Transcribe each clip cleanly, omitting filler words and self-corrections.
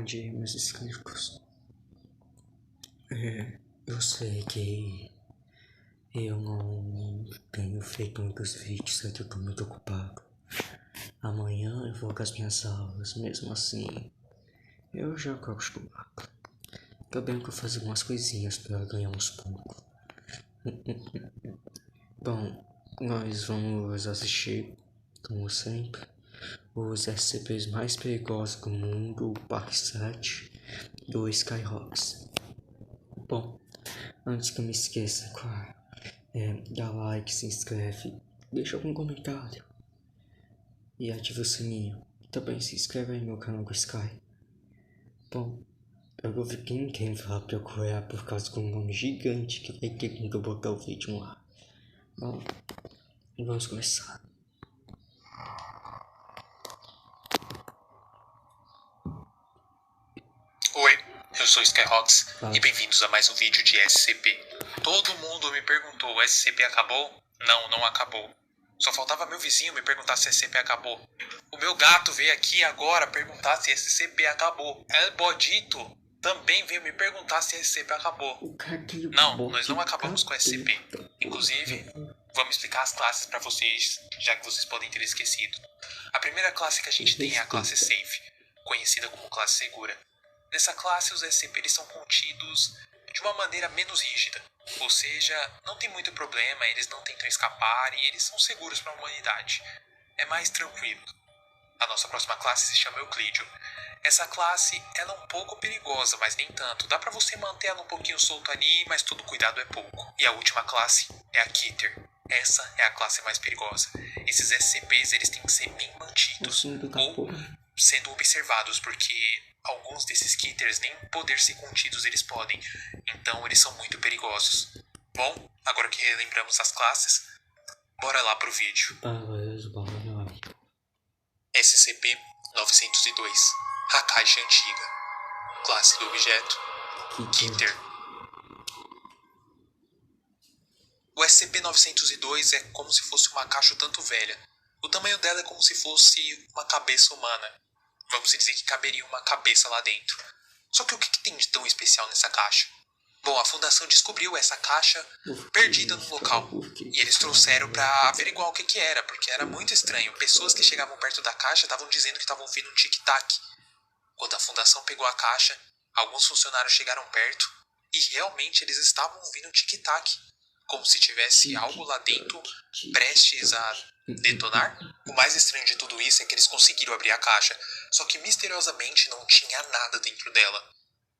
de meus inscritos. Eu sei que eu não tenho feito muitos vídeos, sei que eu tô muito ocupado. Amanhã eu vou com as minhas aulas, mesmo assim, eu já gosto do mapa. Também vou fazer umas coisinhas pra ganhar uns pontos. Bom, nós vamos assistir, como sempre, os SCPs mais perigosos do mundo, parte 7 do Skyhawks. Bom, antes que eu me esqueça, claro, dá like, se inscreve, deixa algum comentário e ativa o sininho. Também se inscreve aí no meu canal do Sky. Bom, eu vou ver que ninguém vai procurar por causa de um nome gigante que vai ter quando eu botar o vídeo lá. Bom, vamos começar. Oi, eu sou Skyhawks e bem-vindos a mais um vídeo de SCP. Todo mundo me perguntou, o SCP acabou? Não, não acabou. Só faltava meu vizinho me perguntar se SCP acabou. O meu gato veio aqui agora perguntar se SCP acabou. El Bodito também veio me perguntar se SCP acabou. Não, nós não acabamos com SCP. Inclusive, vamos explicar as classes para vocês, já que vocês podem ter esquecido. A primeira classe que a gente tem é a classe Safe, conhecida como classe segura. Nessa classe, os SCP eles são contidos de uma maneira menos rígida, ou seja, não tem muito problema, eles não tentam escapar e eles são seguros para a humanidade. É mais tranquilo. A nossa próxima classe se chama Euclídeo. Essa classe ela é um pouco perigosa, mas nem tanto. Dá para você manter ela um pouquinho solta ali, mas todo cuidado é pouco. E a última classe é a Keter. Essa é a classe mais perigosa. Esses SCPs eles têm que ser bem mantidos ou sendo observados, porque alguns desses Keeters nem poder ser contidos eles podem. Então eles são muito perigosos. Bom, agora que relembramos as classes, bora lá pro vídeo. SCP-902, a caixa antiga. Classe do objeto, Keter. O SCP-902 é como se fosse uma caixa tanto velha. O tamanho dela é como se fosse uma cabeça humana. Vamos dizer que caberia uma cabeça lá dentro. Só que o que tem de tão especial nessa caixa? Bom, a Fundação descobriu essa caixa perdida no local. E eles trouxeram pra averiguar o que era, porque era muito estranho. Pessoas que chegavam perto da caixa estavam dizendo que estavam ouvindo um tic-tac. Quando a Fundação pegou a caixa, alguns funcionários chegaram perto e realmente eles estavam ouvindo um tic-tac. Como se tivesse algo lá dentro prestes a detonar. O mais estranho de tudo isso é que eles conseguiram abrir a caixa, só que misteriosamente não tinha nada dentro dela.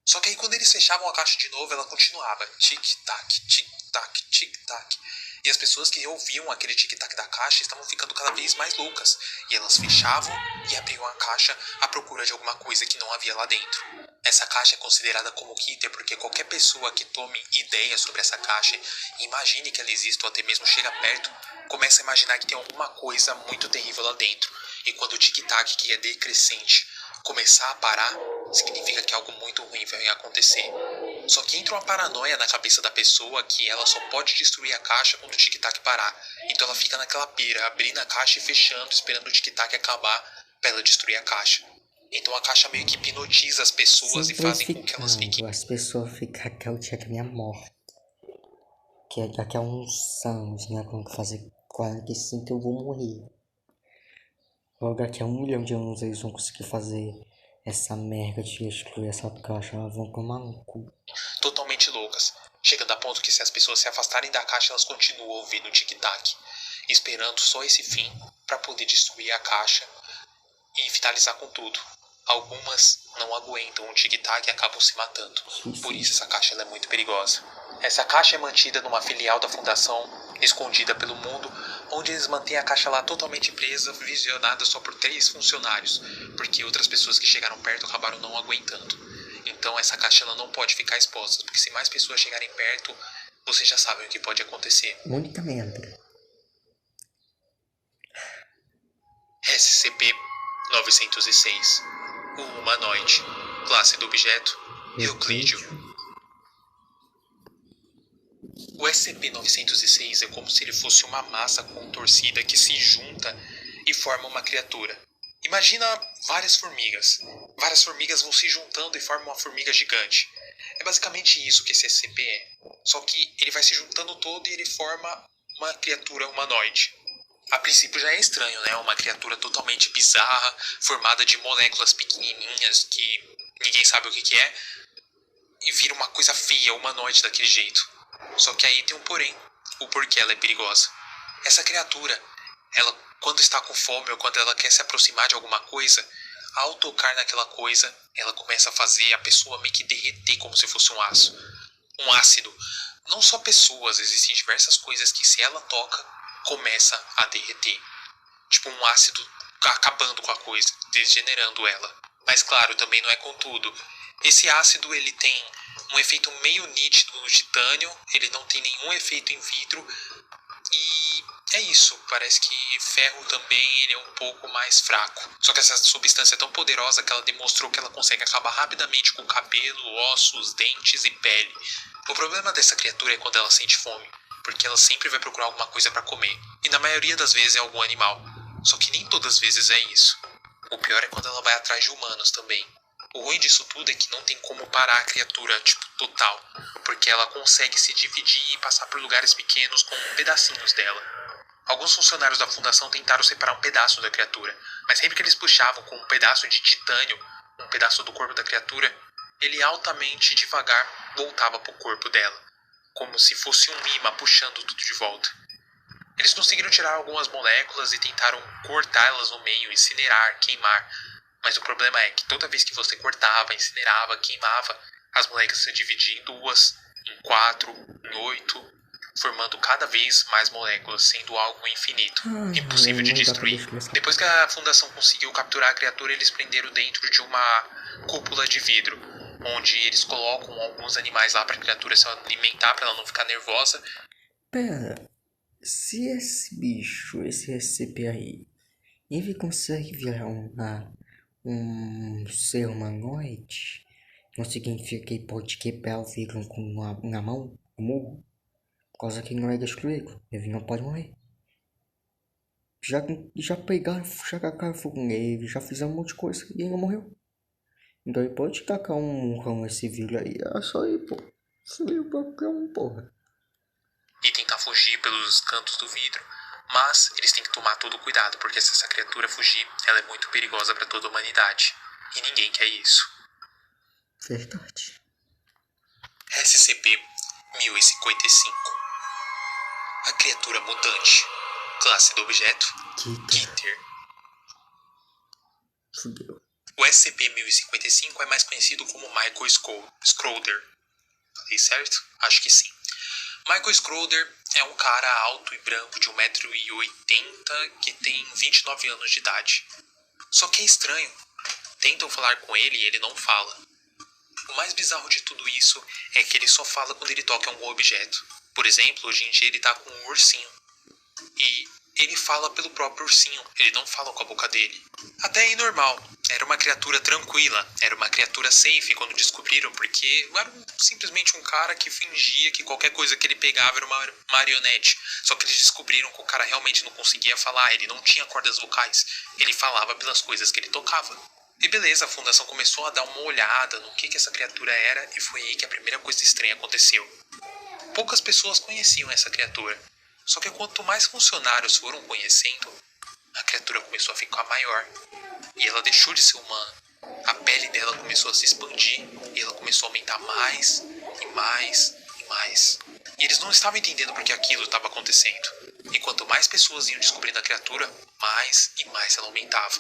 Só que aí quando eles fechavam a caixa de novo, ela continuava tic-tac, tic-tac, tic-tac. E as pessoas que ouviam aquele tic-tac da caixa estavam ficando cada vez mais loucas. E elas fechavam e abriam a caixa à procura de alguma coisa que não havia lá dentro. Essa caixa é considerada como Keter porque qualquer pessoa que tome ideia sobre essa caixa, imagine que ela existe ou até mesmo chega perto, começa a imaginar que tem alguma coisa muito terrível lá dentro. E quando o tic-tac, que é decrescente, começar a parar, significa que algo muito ruim vai acontecer. Só que entra uma paranoia na cabeça da pessoa que ela só pode destruir a caixa quando o tic-tac parar. Então ela fica naquela pira, abrindo a caixa e fechando, esperando o tic-tac acabar pra ela destruir a caixa. Então a caixa meio que hipnotiza as pessoas e fazem com que elas fiquem... As pessoas ficam até o dia da minha morte. Que é daqui a uns anos, né? Quando eu fazer 45 eu vou morrer. Logo daqui a 1 milhão de anos eles vão conseguir fazer essa merda de excluir essa caixa. Elas vão tomar no cu. Totalmente loucas. Chegando a ponto que se as pessoas se afastarem da caixa, elas continuam ouvindo o tic-tac. Esperando só esse fim para poder destruir a caixa e finalizar com tudo. Algumas não aguentam o tic-tac e acabam se matando. Por isso essa caixa ela é muito perigosa. Essa caixa é mantida numa filial da Fundação, escondida pelo mundo, onde eles mantêm a caixa lá totalmente presa, visionada só por 3 funcionários, porque outras pessoas que chegaram perto acabaram não aguentando. Então essa caixa ela não pode ficar exposta, porque se mais pessoas chegarem perto, vocês já sabem o que pode acontecer. Muita merda. SCP-906, o humanoide, classe do objeto, Euclídeo. O SCP-906 é como se ele fosse uma massa contorcida que se junta e forma uma criatura. Imagina várias formigas. Várias formigas vão se juntando e formam uma formiga gigante. É basicamente isso que esse SCP é. Só que ele vai se juntando todo e ele forma uma criatura humanoide. A princípio já é estranho, né? Uma criatura totalmente bizarra, formada de moléculas pequenininhas que ninguém sabe o que é, e vira uma coisa feia, humanoide daquele jeito. Só que aí tem um porém, o porquê ela é perigosa. Essa criatura, ela quando está com fome ou quando ela quer se aproximar de alguma coisa, ao tocar naquela coisa, ela começa a fazer a pessoa meio que derreter como se fosse um aço. Um ácido. Não só pessoas, existem diversas coisas que se ela toca, começa a derreter. Tipo um ácido acabando com a coisa, degenerando ela. Mas claro, também não é com tudo. Esse ácido ele tem um efeito meio nítido no titânio, ele não tem nenhum efeito em vidro e é isso. Parece que ferro também ele é um pouco mais fraco. Só que essa substância é tão poderosa que ela demonstrou que ela consegue acabar rapidamente com cabelo, ossos, dentes e pele. O problema dessa criatura é quando ela sente fome, porque ela sempre vai procurar alguma coisa para comer. E na maioria das vezes é algum animal. Só que nem todas as vezes é isso. O pior é quando ela vai atrás de humanos também. O ruim disso tudo é que não tem como parar a criatura, tipo, total. Porque ela consegue se dividir e passar por lugares pequenos com pedacinhos dela. Alguns funcionários da fundação tentaram separar um pedaço da criatura, mas sempre que eles puxavam com um pedaço de titânio, um pedaço do corpo da criatura, ele altamente devagar voltava pro corpo dela, como se fosse um imã puxando tudo de volta. Eles conseguiram tirar algumas moléculas e tentaram cortá-las no meio, incinerar, queimar. Mas o problema é que toda vez que você cortava, incinerava, queimava, as moléculas se dividiam em duas, em quatro, em oito, formando cada vez mais moléculas, sendo algo infinito, impossível de destruir. Depois que a fundação conseguiu capturar a criatura, eles prenderam dentro de uma cúpula de vidro, onde eles colocam alguns animais lá para a criatura se alimentar, para ela não ficar nervosa. Pera, se esse bicho, esse SCP aí, ele consegue virar um ser humanoide, não significa que ele pode quebrar o vidro na mão, no murro, por causa que ele não é destruído, ele não pode morrer. Já pegaram, já tacaram fogo nele, já fizeram um monte de coisa e ele não morreu. Então ele pode tacar um murrão nesse vidro aí, é só ir, pô. Só ir pra um porra. E tentar fugir pelos cantos do vidro, mas eles têm que tomar todo o cuidado, porque se essa criatura fugir, ela é muito perigosa para toda a humanidade, e ninguém quer isso. Verdade. SCP-1055. A criatura mutante. Classe do objeto, Gitter. Fudeu. O SCP-1055 é mais conhecido como Michael Schroeder. Falei certo? Acho que sim. Michael Schroeder é um cara alto e branco de 1,80 m que tem 29 anos de idade. Só que é estranho. Tentam falar com ele e ele não fala. O mais bizarro de tudo isso é que ele só fala quando ele toca em algum objeto. Por exemplo, hoje em dia ele tá com um ursinho. E ele fala pelo próprio ursinho, ele não fala com a boca dele. Até aí normal, era uma criatura tranquila, era uma criatura safe quando descobriram, porque era simplesmente um cara que fingia que qualquer coisa que ele pegava era uma marionete. Só que eles descobriram que o cara realmente não conseguia falar, ele não tinha cordas vocais, ele falava pelas coisas que ele tocava. E beleza, a fundação começou a dar uma olhada no que essa criatura era e foi aí que a primeira coisa estranha aconteceu. Poucas pessoas conheciam essa criatura. Só que quanto mais funcionários foram conhecendo, a criatura começou a ficar maior. E ela deixou de ser humana. A pele dela começou a se expandir e ela começou a aumentar mais e mais e mais. E eles não estavam entendendo por que aquilo estava acontecendo. E quanto mais pessoas iam descobrindo a criatura, mais e mais ela aumentava.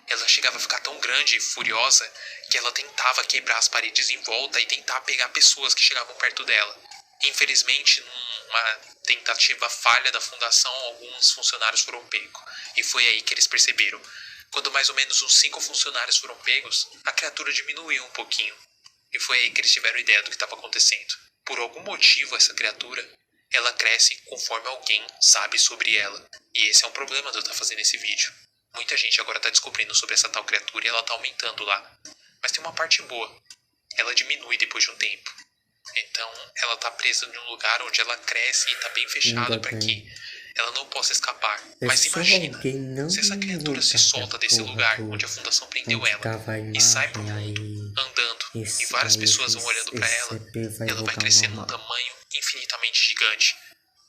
Ela chegava a ficar tão grande e furiosa que ela tentava quebrar as paredes em volta e tentar pegar pessoas que chegavam perto dela. Infelizmente, numa tentativa falha da fundação, alguns funcionários foram pegos. E foi aí que eles perceberam. Quando mais ou menos uns 5 funcionários foram pegos, a criatura diminuiu um pouquinho. E foi aí que eles tiveram ideia do que estava acontecendo. Por algum motivo, essa criatura, ela cresce conforme alguém sabe sobre ela. E esse é um problema de eu estar fazendo esse vídeo. Muita gente agora está descobrindo sobre essa tal criatura e ela está aumentando lá. Mas tem uma parte boa. Ela diminui depois de um tempo. Então, ela tá presa em um lugar onde ela cresce e tá bem fechado para que ela não possa escapar. É Mas só imagina, alguém não se essa criatura se solta desse lugar onde a fundação prendeu ela e sai pro mundo, andando, e várias pessoas vão olhando pra ela, ela vai crescer num tamanho infinitamente gigante.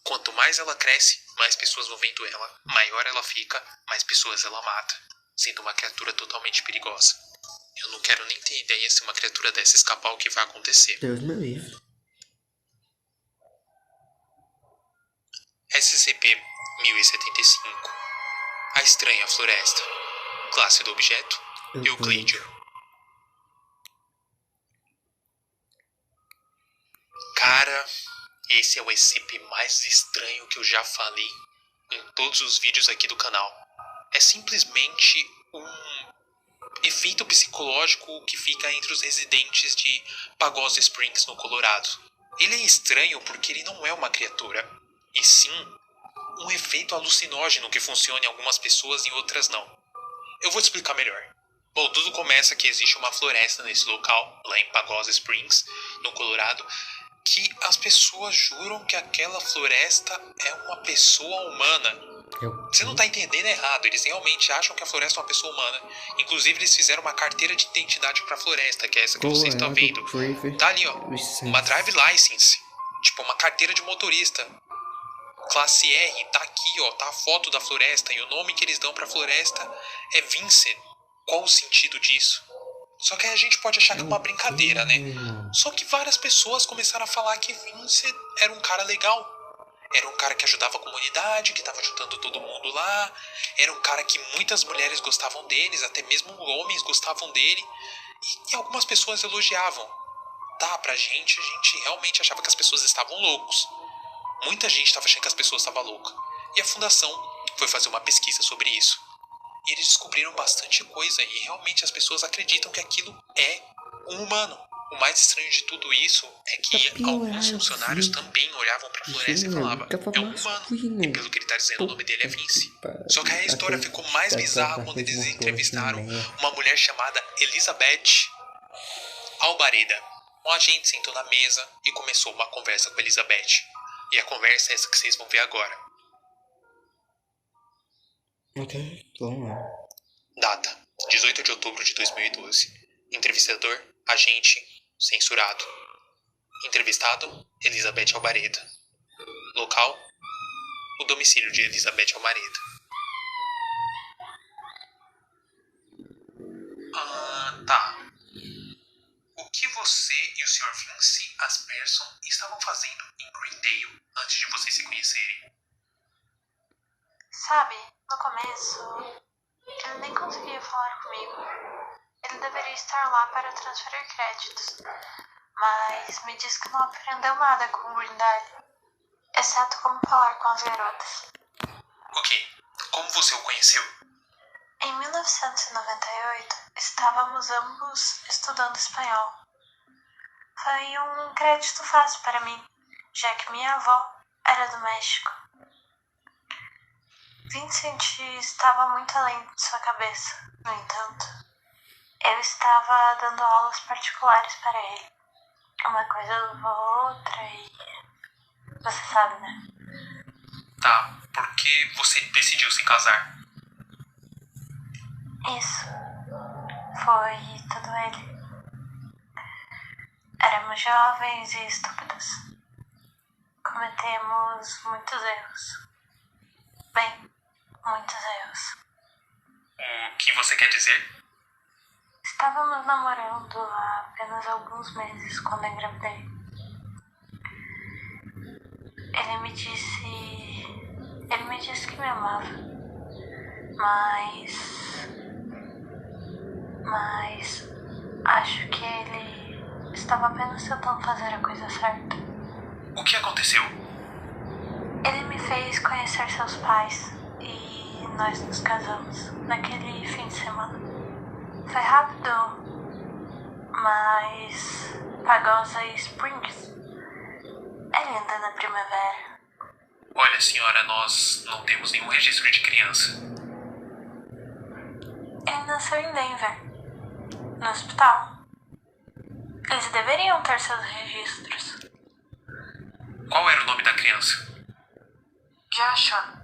Quanto mais ela cresce, mais pessoas vão vendo ela. Maior ela fica, mais pessoas ela mata, sendo uma criatura totalmente perigosa. Eu não quero nem ter ideia se uma criatura dessa escapar o que vai acontecer. Deus me livre. SCP-1075. A Estranha Floresta. Classe do objeto: Euclídeo. Cara, esse é o SCP mais estranho que eu já falei em todos os vídeos aqui do canal. É simplesmente um efeito psicológico que fica entre os residentes de Pagosa Springs, no Colorado. Ele é estranho porque ele não é uma criatura, e sim um efeito alucinógeno que funciona em algumas pessoas e em outras não. Eu vou te explicar melhor. Bom, tudo começa que existe uma floresta nesse local, lá em Pagosa Springs, no Colorado, que as pessoas juram que aquela floresta é uma pessoa humana. Você não tá entendendo errado, eles realmente acham que a floresta é uma pessoa humana. Inclusive eles fizeram uma carteira de identidade pra floresta, que é essa que vocês estão vendo. Tá ali, ó, uma drive license, tipo uma carteira de motorista. Classe R, tá aqui, ó, tá a foto da floresta, e o nome que eles dão pra floresta é Vincent. Qual o sentido disso? Só que aí a gente pode achar que é uma brincadeira, né? Só que várias pessoas começaram a falar que Vincent era um cara legal. Era um cara que ajudava a comunidade, que tava ajudando todo mundo lá. Era um cara que muitas mulheres gostavam deles, até mesmo homens gostavam dele. E algumas pessoas elogiavam. Tá, a gente realmente achava que as pessoas estavam loucos. Muita gente estava achando que as pessoas estavam loucas. E a fundação foi fazer uma pesquisa sobre isso. E eles descobriram bastante coisa, e realmente as pessoas acreditam que aquilo é um humano. O mais estranho de tudo isso é que alguns funcionários também olhavam pra floresta e falavam: é um humano. E pelo que ele tá dizendo, o nome dele é Vince. Só que aí a história ficou mais bizarra quando eles entrevistaram uma mulher chamada Elizabeth Albareda. Um agente sentou na mesa e começou uma conversa com Elizabeth. E a conversa é essa que vocês vão ver agora. Ok, vamos lá. Data: 18 de outubro de 2012. Entrevistador: agente censurado. Entrevistado: Elizabeth Albareda. Local: o domicílio de Elizabeth Albareda. Tá. O que você e o Sr. Vince Asperson estavam fazendo em Greendale antes de vocês se conhecerem? Sabe, no começo, ele nem conseguia falar comigo. Ele deveria estar lá para transferir créditos, mas me disse que não aprendeu nada com o Greendale, exceto como falar com as garotas. Ok, como você o conheceu? Em 1998, estávamos ambos estudando espanhol. Foi um crédito fácil para mim, já que minha avó era do México. Vincent estava muito além de sua cabeça. No entanto, eu estava dando aulas particulares para ele. Uma coisa levou outra e... você sabe, né? Tá, por que você decidiu se casar? Isso. Foi tudo ele. Éramos jovens e estúpidos. Cometemos muitos erros. Bem, muitos erros. O que você quer dizer? Estávamos namorando há apenas alguns meses quando engravidei. Ele me disse que me amava. Mas acho que ele estava apenas tentando fazer a coisa certa. O que aconteceu? Ele me fez conhecer seus pais e nós nos casamos naquele fim de semana. Foi rápido, mas Pagosa Springs é linda na primavera. Olha, senhora, nós não temos nenhum registro de criança. Ele nasceu em Denver, no hospital. Eles deveriam ter seus registros. Qual era o nome da criança? Joshua.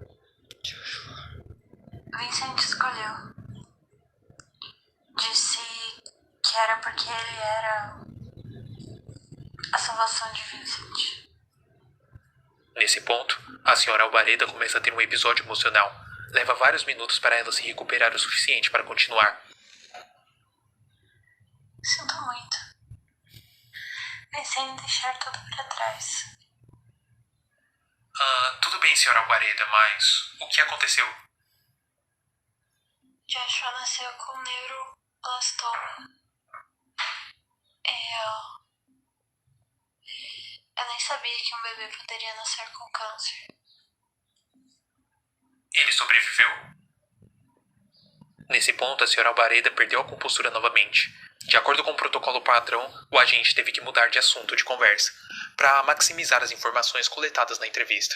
Vincent escolheu. Disse que era porque ele era a salvação de Vincent. Nesse ponto, a senhora Alvareda começa a ter um episódio emocional. Leva vários minutos para ela se recuperar o suficiente para continuar. Sinto muito. Pensei em deixar tudo para trás. Tudo bem, senhora Alvareda, mas o que aconteceu? Joshua nasceu com neuroblastoma. Eu nem sabia que um bebê poderia nascer com câncer. Ele sobreviveu? Nesse ponto, a senhora Alvareda perdeu a compostura novamente. De acordo com o protocolo padrão, o agente teve que mudar de assunto de conversa, para maximizar as informações coletadas na entrevista.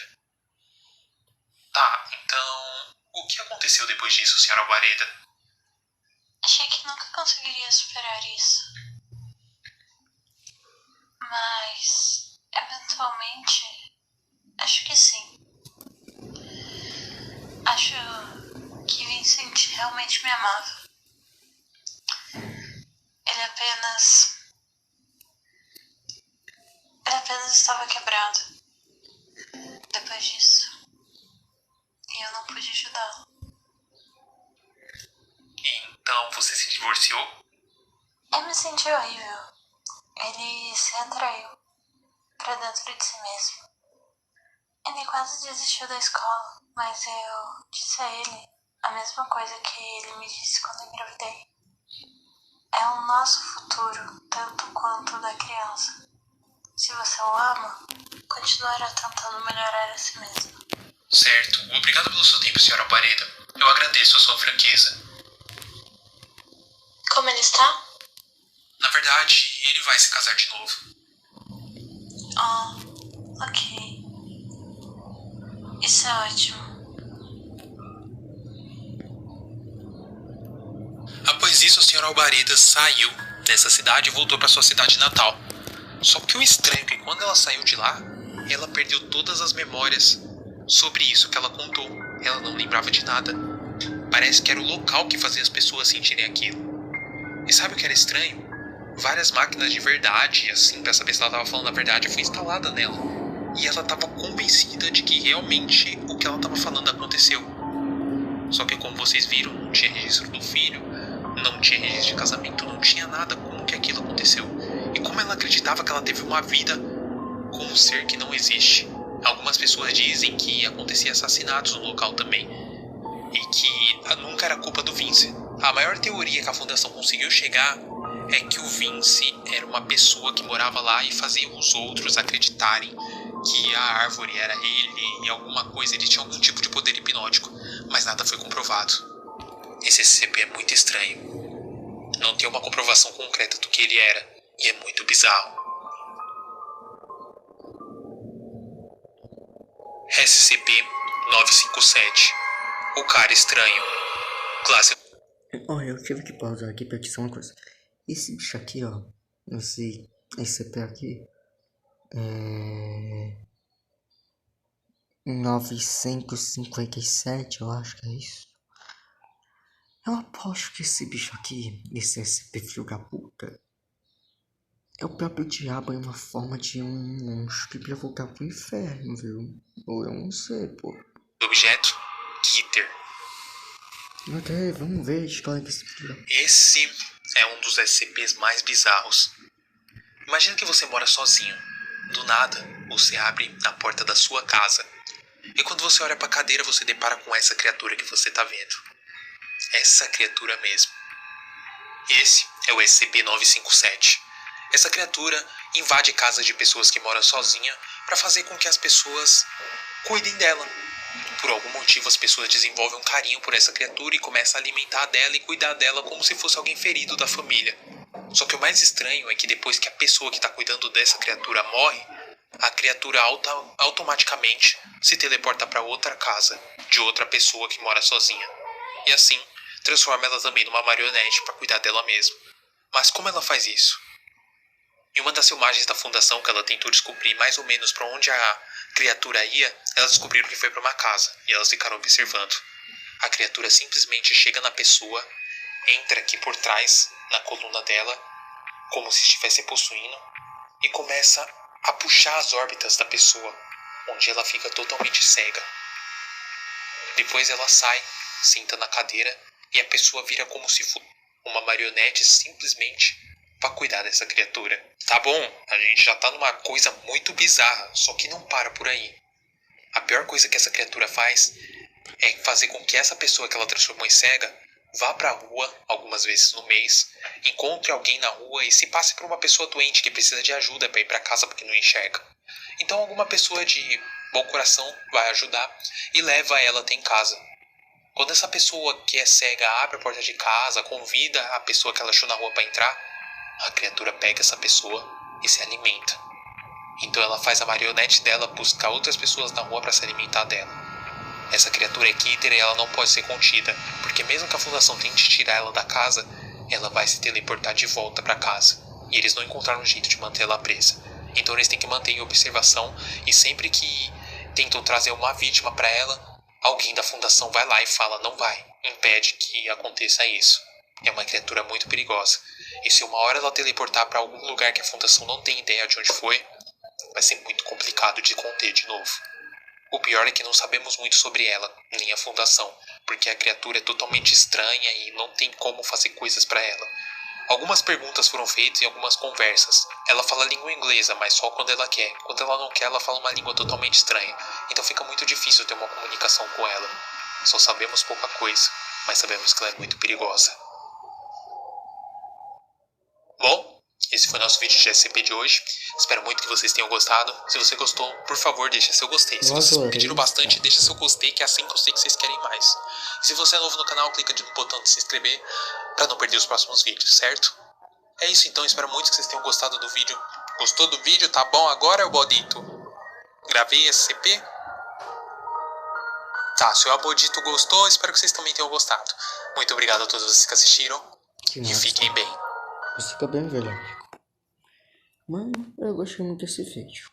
Tá, então, o que aconteceu depois disso, senhora Alvareda? Achei que nunca conseguiria superar isso. Mas, eventualmente, acho que sim. Acho que Vincent realmente me amava. Ele apenas estava quebrado. Depois disso. E eu não pude ajudá-lo. Então você se divorciou? Eu me senti horrível. Ele se retraiu pra dentro de si mesmo. Ele quase desistiu da escola, mas eu disse a ele a mesma coisa que ele me disse quando engravidei. É o nosso futuro, tanto quanto o da criança. Se você o ama, continuará tentando melhorar a si mesmo. Certo. Obrigado pelo seu tempo, senhora Alvareda. Eu agradeço a sua franqueza. Como ele está? Na verdade, ele vai se casar de novo. Oh, ok. Isso é ótimo. Após isso, a senhora Alvareda saiu dessa cidade e voltou para sua cidade natal. Só que o estranho é que quando ela saiu de lá, ela perdeu todas as memórias sobre isso que ela contou. Ela não lembrava de nada. Parece que era o local que fazia as pessoas sentirem aquilo. E sabe o que era estranho? Várias máquinas de verdade, assim, pra saber se ela tava falando a verdade, foi instalada nela. E ela tava convencida de que realmente o que ela tava falando aconteceu. Só que como vocês viram, não tinha registro do filho, não tinha registro de casamento, não tinha nada. Como que aquilo aconteceu? E como ela acreditava que ela teve uma vida com um ser que não existe. Algumas pessoas dizem que acontecia assassinatos no local também. E que nunca era culpa do Vince. A maior teoria que a fundação conseguiu chegar é que o Vince era uma pessoa que morava lá e fazia os outros acreditarem que a árvore era ele e alguma coisa, ele tinha algum tipo de poder hipnótico, mas nada foi comprovado. Esse SCP é muito estranho. Não tem uma comprovação concreta do que ele era, e é muito bizarro. SCP-957. O cara estranho. Classe... Olha, eu tive que pausar aqui pra dizer uma coisa. Esse bicho aqui, ó. Esse CP aqui. 957, eu acho que é isso. Eu aposto que esse bicho aqui, esse SCP filho da puta, é o próprio diabo em uma forma de um monstro pra voltar pro inferno, viu? Ou eu não sei, pô. Objeto: Kitter. Ok, vamos ver a história desse filho. Esse é um dos SCPs mais bizarros. Imagina que você mora sozinho. Do nada, você abre a porta da sua casa. E quando você olha pra cadeira, você depara com essa criatura que você tá vendo. Essa criatura mesmo. Esse é o SCP-957. Essa criatura invade casas de pessoas que moram sozinhas para fazer com que as pessoas cuidem dela. Por algum motivo, as pessoas desenvolvem um carinho por essa criatura e começam a alimentar dela e cuidar dela como se fosse alguém ferido da família. Só que o mais estranho é que depois que a pessoa que está cuidando dessa criatura morre, a criatura automaticamente se teleporta para outra casa de outra pessoa que mora sozinha. E assim, transforma ela também numa marionete para cuidar dela mesma. Mas como ela faz isso? Em uma das filmagens da fundação que ela tentou descobrir mais ou menos para onde a criatura ia, elas descobriram que foi para uma casa e elas ficaram observando. A criatura simplesmente chega na pessoa, entra aqui por trás, na coluna dela, como se estivesse possuindo, e começa a puxar as órbitas da pessoa, onde ela fica totalmente cega. Depois ela sai, senta na cadeira, e a pessoa vira como se fosse uma marionete simplesmente para cuidar dessa criatura. Tá bom, a gente já tá numa coisa muito bizarra, só que não para por aí. A pior coisa que essa criatura faz é fazer com que essa pessoa que ela transformou em cega vá pra rua algumas vezes no mês, encontre alguém na rua e se passe por uma pessoa doente que precisa de ajuda para ir para casa porque não enxerga. Então alguma pessoa de bom coração vai ajudar e leva ela até em casa. Quando essa pessoa que é cega abre a porta de casa, convida a pessoa que ela achou na rua para entrar, a criatura pega essa pessoa e se alimenta. Então ela faz a marionete dela buscar outras pessoas na rua para se alimentar dela. Essa criatura é Keter e ela não pode ser contida, porque mesmo que a fundação tente tirar ela da casa, ela vai se teleportar de volta para casa. E eles não encontraram um jeito de manter ela presa. Então eles têm que manter em observação e sempre que tentam trazer uma vítima para ela, alguém da fundação vai lá e fala não vai, impede que aconteça isso. É uma criatura muito perigosa. E se uma hora ela teleportar para algum lugar que a fundação não tem ideia de onde foi, vai ser muito complicado de conter de novo. O pior é que não sabemos muito sobre ela, nem a fundação, porque a criatura é totalmente estranha e não tem como fazer coisas para ela. Algumas perguntas foram feitas e algumas conversas. Ela fala língua inglesa, mas só quando ela quer. Quando ela não quer, ela fala uma língua totalmente estranha. Então fica muito difícil ter uma comunicação com ela. Só sabemos pouca coisa, mas sabemos que ela é muito perigosa. Bom, esse foi o nosso vídeo de SCP de hoje. Espero muito que vocês tenham gostado. Se você gostou, por favor, deixa seu gostei. Se vocês pediram bastante, deixa seu gostei, que é assim que eu sei que vocês querem mais. E se você é novo no canal, clica no botão de se inscrever para não perder os próximos vídeos, certo? É isso então, espero muito que vocês tenham gostado do vídeo. Gostou do vídeo? Tá bom agora, Bodito? Gravei SCP? Tá, se o Abodito gostou, espero que vocês também tenham gostado. Muito obrigado a todos vocês que assistiram. E fiquem bem. Você fica bem, velho. Mas eu gostei muito desse vídeo.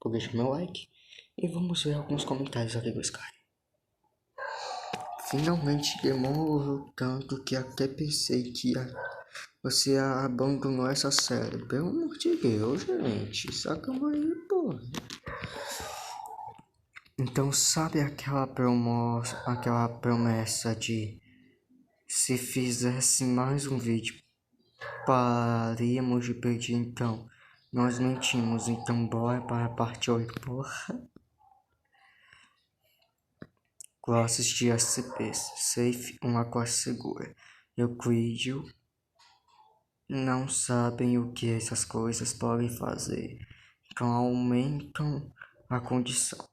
Vou deixar meu like e vamos ver alguns comentários aqui do Sky. Finalmente demorou tanto que até pensei que você abandonou essa série. Pelo amor de Deus, gente. Saca aí, pô. Então sabe aquela promessa de se fizesse mais um vídeo paríamos de pedir, então nós mentimos, então bora para a parte 8, porra. Classes de SCPs, Safe, uma classe segura. Euclídeo, não sabem o que essas coisas podem fazer, então aumentam a condição.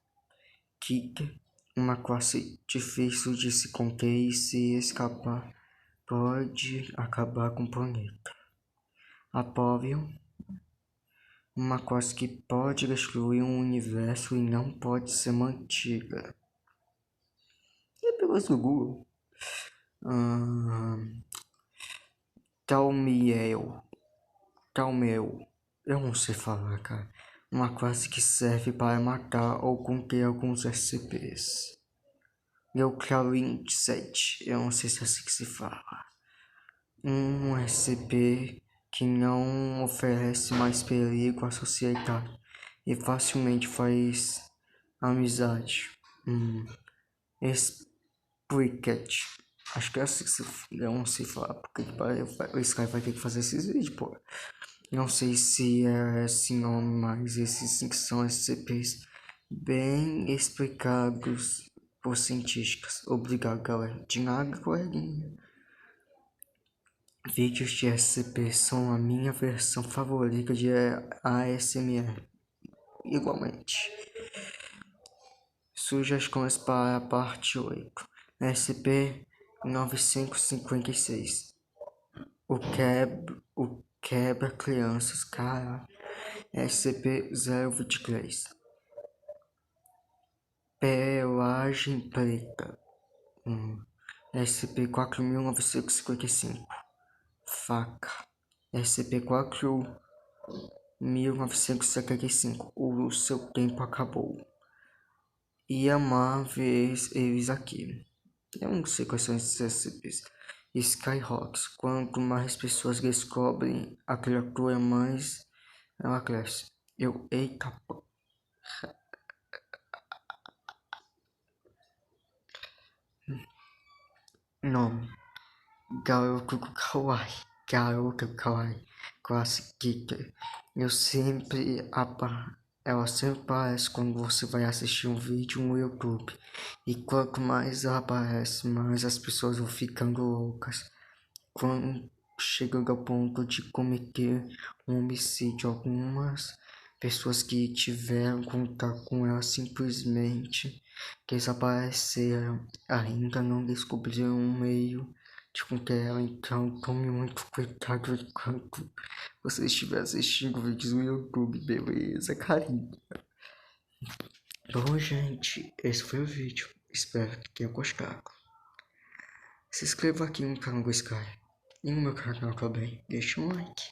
Kicker, uma classe difícil de se conter e se escapar pode acabar com o planeta. Apovion, uma classe que pode destruir um universo e não pode ser mantida. E pelas do Google. Talmiel, eu não sei falar, cara. Uma classe que serve para matar ou conter alguns SCPs. Neucralin 7, eu não sei se é assim que se fala. Um SCP que não oferece mais perigo à sociedade e facilmente faz amizade. Spricket. Acho que é assim que se eu não sei falar, porque o Sky vai ter que fazer esses vídeos, pô. Não sei se é esse nome, mas esses 5 são SCPs bem explicados por cientistas. Obrigado, galera. De nada, coleguinha. Vídeos de SCP são a minha versão favorita de ASMR. Igualmente. Sugestões para a parte 8. SCP-956. O quebra crianças, cara. SCP-023. Pelagem preta. SCP-4955. Faca. SCP-4 1975. O seu tempo acabou. E amar ver eles aqui. Eu não sei quais são esses SCPs. Skyhawks. Quanto mais pessoas descobrem a criatura, mais ela cresce. Eita. Nome. Garoto do Kawaii. Garoto do Kawaii. Classic Kicker. Ela sempre aparece quando você vai assistir um vídeo no YouTube. E quanto mais ela aparece, mais as pessoas vão ficando loucas. Quando chegando ao ponto de cometer um homicídio, algumas pessoas que tiveram contato com ela simplesmente desapareceram. Ainda não descobriram um meio de conter ela, então tome muito cuidado enquanto você estiver assistindo vídeos no YouTube, beleza, carinho? Bom, gente, esse foi o vídeo. Espero que tenham gostado. Se inscreva aqui no canal do Sky e no meu canal também. Deixa um like.